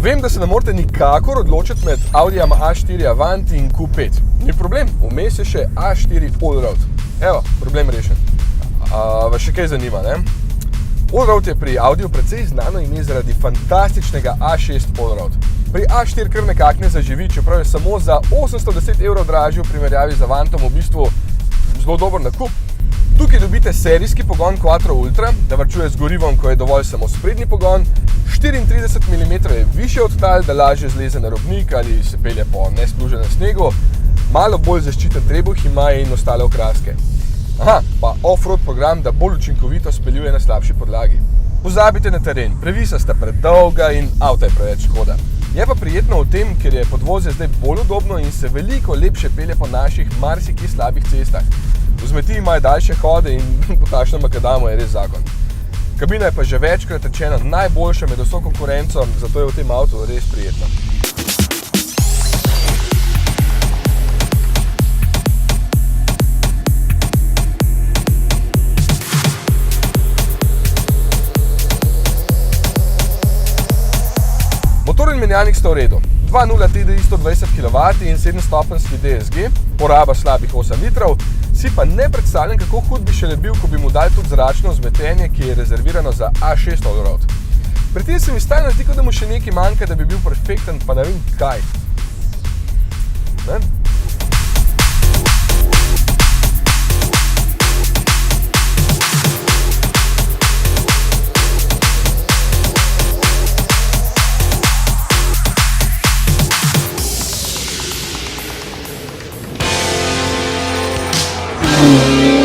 Vem, da se ne morate nikakor odločiti med Audijama A4 Avant in Q5. Ni problem, vmes je še A4 Allroad. Evo, problem rešen. Vas še kaj zanima, ne? Allroad je pri Audiju precej znano ime zaradi fantastičnega A6 Allroad. Pri A4 kar nekak ne zaživi, čeprav je samo za 810 € dražji v primerjavi z Avantom v bistvu zelo dober nakup. Tukaj dobite serijski pogon Quattro Ultra, da varčuje z gorivom, ko je dovolj samo sprednji pogon, 34 mm je višje od tal, da lažje zleze na robnik ali se pelje po nespluženem snegu, malo bolj zaščiten trebuh ima in ostale okraske. Aha, pa off-road program, da bolj učinkovito speljuje na slabši podlagi. Pozabite na teren, previsa sta predolga in avta je preveč škoda. Je pa prijetno v tem, ker je podvozje zdaj bolj udobno in se veliko lepše pelje po naših marsikaj slabih cestah. Vzmeti imajo daljše hode in po takšnem makadamu je res zakon. Kabina je pa že večkrat rečena najboljša med vso konkurenco, zato je v tem avtu res prijetno. Motor in menjalnik sta v redu. 2.0 TDI 120 kW in 7-stopenjski DSG, poraba slabih 8 litrov, si pa ne predstavljam, kako hud bi šele bil, ko bi mu dali tudi zračno vzmetenje, ki je rezervirano za A6 Allroad. Pri tem se mi stalno zdi, da mu še nekaj manjka, da bi bil perfekten, pa ne vem kaj. Ne? Thank you.